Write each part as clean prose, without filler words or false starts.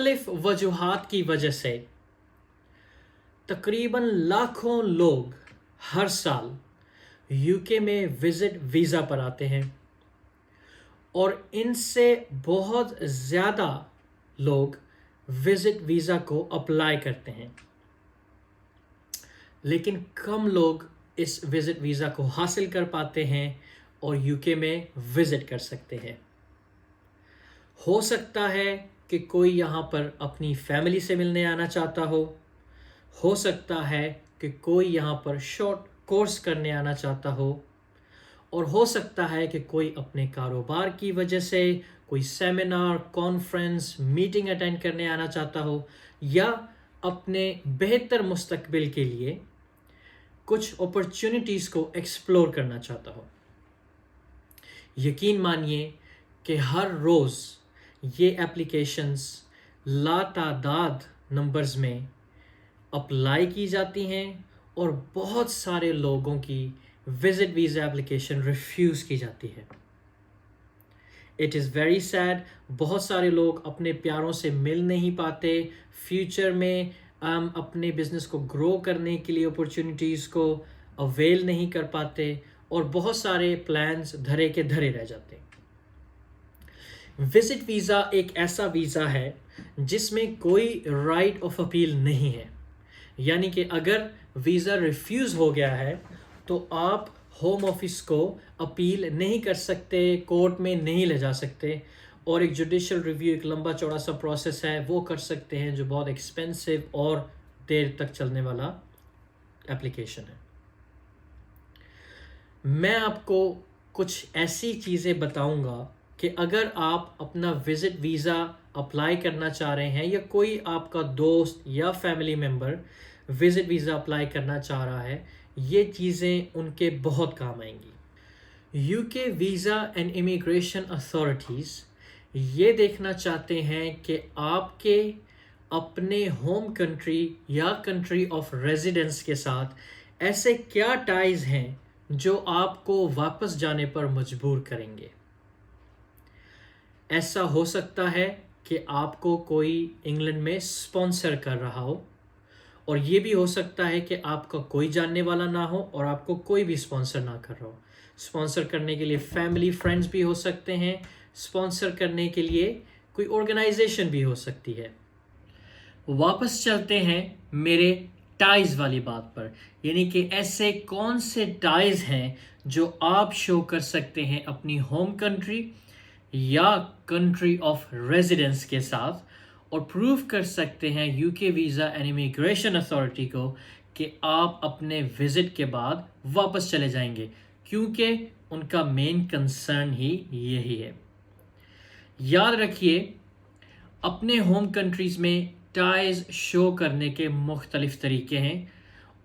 मुख्तलिफ वजूहात की वजह से तकरीबन लाखों लोग हर साल यूके में विज़िट वीज़ा पर आते हैं और इनसे बहुत ज़्यादा लोग विज़िट वीज़ा को अप्लाई करते हैं, लेकिन कम लोग इस विज़िट वीज़ा को हासिल कर पाते हैं और यूके में विज़िट कर सकते हैं। हो सकता है कि कोई यहाँ पर अपनी फैमिली से मिलने आना चाहता हो सकता है कि कोई यहाँ पर शॉर्ट कोर्स करने आना चाहता और हो सकता है कि कोई अपने कारोबार की वजह से कोई सेमिनार, कॉन्फ्रेंस, मीटिंग अटेंड करने आना चाहता हो या अपने बेहतर मुस्तकबिल के लिए कुछ अपॉर्चुनिटीज़ को एक्सप्लोर करना चाहता हो। यकीन मानिए कि हर रोज़ ये एप्लीकेशंस लातादाद नंबर्स में अप्लाई की जाती हैं और बहुत सारे लोगों की विज़िट वीज़ा एप्लीकेशन रिफ्यूज़ की जाती है। इट इज़ वेरी सैड, बहुत सारे लोग अपने प्यारों से मिल नहीं पाते, फ्यूचर में अपने बिज़नेस को ग्रो करने के लिए अपॉर्चुनिटीज़ को अवेल नहीं कर पाते और बहुत सारे प्लान्स धरे के धरे रह जाते हैं। विज़िट वीज़ा एक ऐसा वीज़ा है जिसमें कोई राइट ऑफ अपील नहीं है, यानी कि अगर वीज़ा रिफ्यूज़ हो गया है तो आप होम ऑफिस को अपील नहीं कर सकते, कोर्ट में नहीं ले जा सकते और एक जुडिशल रिव्यू, एक लंबा चौड़ा सा प्रोसेस है, वो कर सकते हैं जो बहुत एक्सपेंसिव और देर तक चलने वाला एप्लीकेशन है। मैं आपको कुछ ऐसी चीज़ें बताऊंगा कि अगर आप अपना विज़िट वीज़ा अप्लाई करना चाह रहे हैं या कोई आपका दोस्त या family member visit visa apply करना चाह रहा है, ये चीज़ें उनके बहुत काम आएंगी। UK visa and immigration authorities ये देखना चाहते हैं कि आपके अपने होम कंट्री या कंट्री ऑफ रेजिडेंस के साथ ऐसे क्या टाइज़ हैं जो आपको वापस जाने पर मजबूर करेंगे। ऐसा हो सकता है कि आपको कोई इंग्लैंड में स्पॉन्सर कर रहा हो और ये भी हो सकता है कि आपका कोई जानने वाला ना हो और आपको कोई भी स्पॉन्सर ना कर रहा हो। स्पॉन्सर करने के लिए फैमिली फ्रेंड्स भी हो सकते हैं, स्पॉन्सर करने के लिए कोई ऑर्गेनाइजेशन भी हो सकती है। वापस चलते हैं मेरे टाइज वाली बात पर, यानी कि ऐसे कौन से टाइज हैं जो आप शो कर सकते हैं अपनी होम कंट्री या कंट्री ऑफ रेजिडेंस के साथ और प्रूव कर सकते हैं UK visa and immigration authority को कि आप अपने विज़िट के बाद वापस चले जाएंगे, क्योंकि उनका मेन कंसर्न ही यही है। याद रखिए, अपने होम कंट्रीज़ में टाइज़ शो करने के मुख्तलिफ तरीके हैं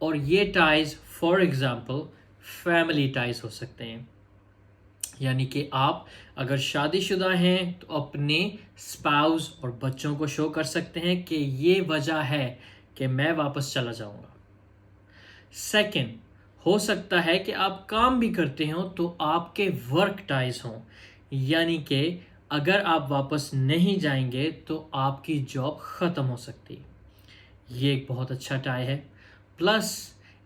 और ये ties for example family ties हो सकते हैं, यानी कि आप अगर शादीशुदा हैं तो अपने स्पाउस और बच्चों को शो कर सकते हैं कि ये वजह है कि मैं वापस चला जाऊंगा। सेकंड, हो सकता है कि आप काम भी करते हो तो आपके वर्क टाइज हों, यानी कि अगर आप वापस नहीं जाएंगे तो आपकी जॉब ख़त्म हो सकती है। ये एक बहुत अच्छा टाई है। प्लस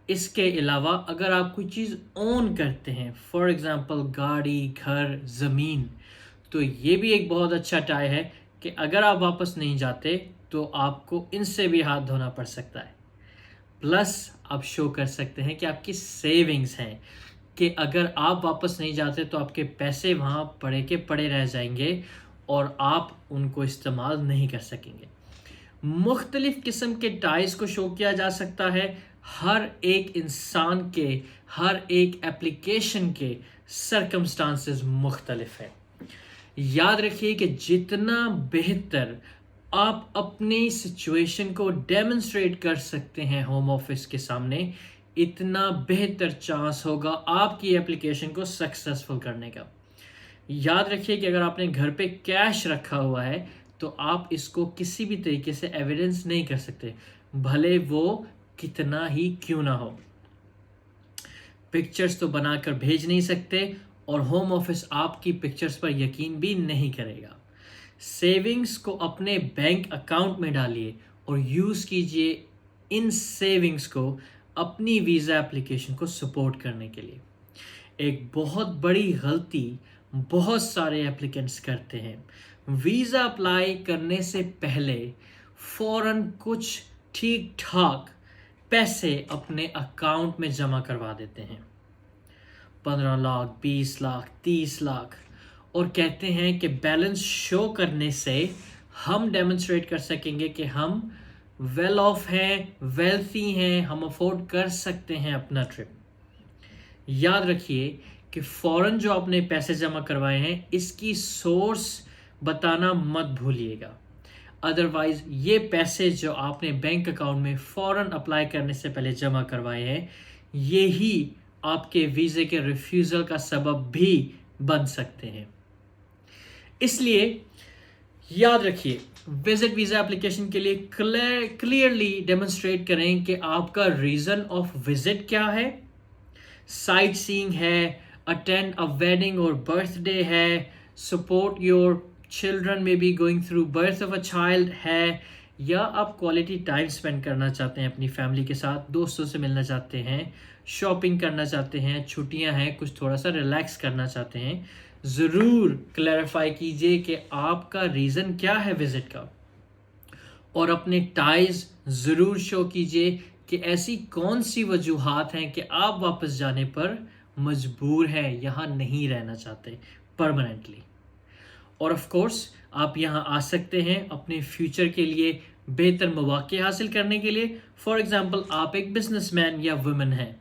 इसके अलावा अगर आप कोई चीज़ ओन करते हैं, फॉर एग्ज़ाम्पल गाड़ी, घर, ज़मीन, तो ये भी एक बहुत अच्छा टाई है कि अगर आप वापस नहीं जाते तो आपको इनसे भी हाथ धोना पड़ सकता है। प्लस आप शो कर सकते हैं कि आपकी सेविंग्स हैं, कि अगर आप वापस नहीं जाते तो आपके पैसे वहाँ पड़े के पड़े रह जाएंगे और आप उनको इस्तेमाल नहीं कर सकेंगे। मुख्तलिफ़ किस्म के टाइज़ को शो किया जा सकता है। हर एक इंसान के, हर एक एप्लीकेशन के सर्कमस्टांसेस मुख्तलिफ हैं। याद रखिए कि जितना बेहतर आप अपनी सिचुएशन को डेमोन्स्ट्रेट कर सकते हैं होम ऑफिस के सामने, इतना बेहतर चांस होगा आपकी एप्लीकेशन को सक्सेसफुल करने का। याद रखिए कि अगर आपने घर पे कैश रखा हुआ है तो आप इसको किसी भी तरीके से एविडेंस नहीं कर सकते, भले वो कितना ही क्यों ना हो। पिक्चर्स तो बनाकर भेज नहीं सकते और होम ऑफिस आपकी पिक्चर्स पर यकीन भी नहीं करेगा। सेविंग्स को अपने बैंक अकाउंट में डालिए और यूज़ कीजिए इन सेविंग्स को अपनी वीज़ा एप्लीकेशन को सपोर्ट करने के लिए। एक बहुत बड़ी गलती बहुत सारे एप्लीकेंट्स करते हैं, वीज़ा अप्लाई करने से पहले फ़ौरन कुछ ठीक ठाक पैसे अपने अकाउंट में जमा करवा देते हैं, 15 लाख, 20 लाख, 30 लाख, और कहते हैं कि बैलेंस शो करने से हम डेमोन्स्ट्रेट कर सकेंगे कि हम वेल ऑफ हैं, वेल्थी हैं, हम अफोर्ड कर सकते हैं अपना ट्रिप। याद रखिए कि फ़ौरन जो आपने पैसे जमा करवाए हैं इसकी सोर्स बताना मत भूलिएगा, अदरवाइज़ ये पैसे जो आपने बैंक अकाउंट में फ़ौरन अप्लाई करने से पहले जमा करवाए हैं ये ही आपके वीज़े के रिफ्यूज़ल का सबब भी बन सकते हैं। इसलिए याद रखिए, विजिट वीज़ा एप्लीकेशन के लिए क्लियरली डेमोन्स्ट्रेट करें कि आपका रीज़न ऑफ विजिट क्या है। साइट सीइंग है, अटेंड अ वेडिंग और बर्थडे है, सपोर्ट योर चिल्ड्रन में be going through birth of a child है, या आप क्वालिटी टाइम स्पेंड करना चाहते हैं अपनी फैमिली के साथ, दोस्तों से मिलना चाहते हैं, शॉपिंग करना चाहते हैं, छुट्टियां हैं, कुछ थोड़ा सा रिलैक्स करना चाहते हैं। ज़रूर क्लैरिफाई कीजिए कि आपका रीज़न क्या है विज़िट का, और अपने टाइज ज़रूर शो कीजिए कि ऐसी कौन सी वजूहात हैं कि आप वापस जाने पर मजबूर हैं, यहाँ नहीं रहना चाहते परमानेंटली। और ऑफ कोर्स आप यहाँ आ सकते हैं अपने फ्यूचर के लिए बेहतर मौके हासिल करने के लिए। फॉर एग्ज़ाम्पल, आप एक बिजनेसमैन या वुमेन हैं,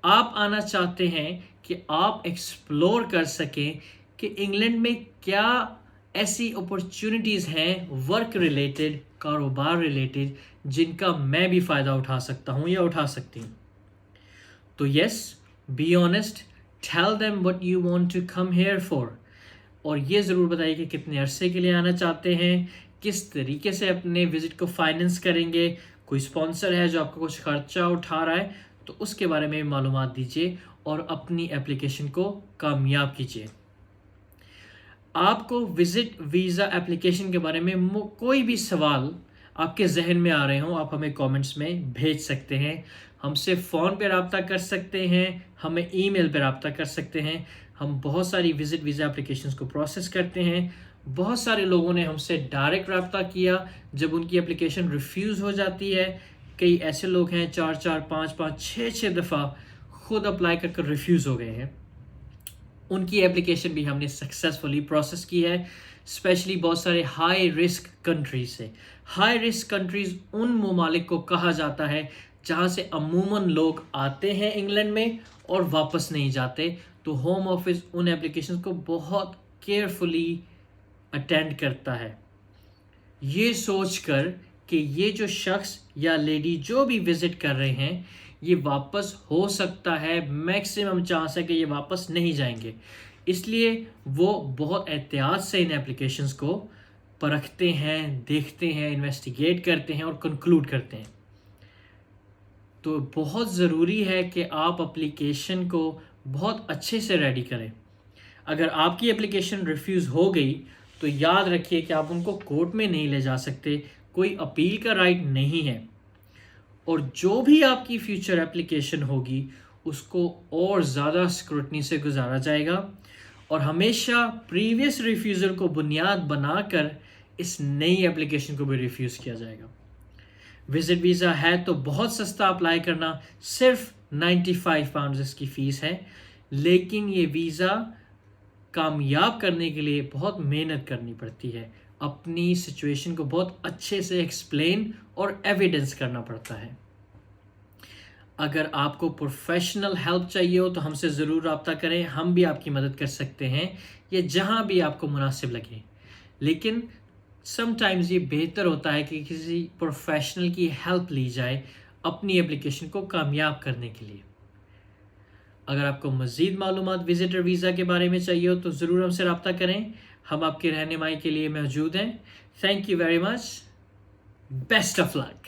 आप आना चाहते हैं कि आप एक्सप्लोर कर सकें कि इंग्लैंड में क्या ऐसी अपॉर्चुनिटीज़ हैं वर्क रिलेटेड, कारोबार रिलेटेड, जिनका मैं भी फ़ायदा उठा सकता हूँ या उठा सकती हूँ। तो yes, be honest, tell them what you want to come here for, और ये ज़रूर बताइए कि कितने अरसे के लिए आना चाहते हैं, किस तरीके से अपने विज़िट को फाइनेंस करेंगे, कोई स्पॉन्सर है जो आपका कुछ खर्चा उठा रहा है तो उसके बारे में मालूमात दीजिए और अपनी एप्लीकेशन को कामयाब कीजिए। आपको विज़िट वीज़ा एप्लीकेशन के बारे में कोई भी सवाल आपके जहन में आ रहे हों, आप हमें कमेंट्स में भेज सकते हैं, हमसे फ़ोन पर रब्ता कर सकते हैं, हमें ईमेल पर रब्ता कर सकते हैं। हम बहुत सारी विज़िट वीज़ा एप्लीकेशंस को प्रोसेस करते हैं। बहुत सारे लोगों ने हमसे डायरेक्ट रब्ता किया जब उनकी एप्लीकेशन रिफ्यूज़ हो जाती है। कई ऐसे लोग हैं 4-4, 5-5, 6-6 दफ़ा खुद अप्लाई कर रिफ्यूज़ हो गए हैं, उनकी एप्लीकेशन भी हमने सक्सेसफुली प्रोसेस की है, स्पेशली बहुत सारे हाई रिस्क कंट्रीज से। हाई रिस्क कंट्रीज़ उन ममालिक को कहा जाता है जहाँ से अमूमन लोग आते हैं इंग्लैंड में और वापस नहीं जाते, तो होम ऑफिस उन एप्लीकेशन को बहुत केयरफुली अटेंड करता है, ये सोचकर कि ये जो शख्स या लेडी जो भी विज़िट कर रहे हैं ये वापस हो सकता है, मैक्सिमम चांस है कि ये वापस नहीं जाएंगे, इसलिए वो बहुत एहतियात से इन एप्लीकेशंस को परखते हैं, देखते हैं, इन्वेस्टिगेट करते हैं और कंक्लूड करते हैं। तो बहुत ज़रूरी है कि आप एप्लीकेशन को बहुत अच्छे से रेडी करें। अगर आपकी एप्लीकेशन रिफ्यूज़ हो गई तो याद रखिए कि आप उनको कोर्ट में नहीं ले जा सकते, कोई अपील का राइट नहीं है, और जो भी आपकी फ्यूचर एप्लीकेशन होगी उसको और ज़्यादा स्क्रूटनी से गुजारा जाएगा और हमेशा प्रीवियस रिफ्यूज़ल को बुनियाद बनाकर इस नई एप्लीकेशन को भी रिफ्यूज़ किया जाएगा। विज़िट वीज़ा है तो बहुत सस्ता अप्लाई करना, सिर्फ 95 पाउंड इसकी फ़ीस है, लेकिन ये वीज़ा कामयाब करने के लिए बहुत मेहनत करनी पड़ती है, अपनी सिचुएशन को बहुत अच्छे से एक्सप्लेन और एविडेंस करना पड़ता है। अगर आपको प्रोफेशनल हेल्प चाहिए हो तो हमसे ज़रूर रब्ता करें, हम भी आपकी मदद कर सकते हैं, ये जहाँ भी आपको मुनासिब लगे। लेकिन समटाइम्स ये बेहतर होता है कि किसी प्रोफेशनल की हेल्प ली जाए अपनी एप्लीकेशन को कामयाब करने के लिए। अगर आपको मज़ीद मालूमात विज़िटर वीज़ा के बारे में चाहिए हो तो ज़रूर हमसे रब्ता करें, हम आपकी रहनुमाई के लिए मौजूद हैं। Thank you very much, best of luck.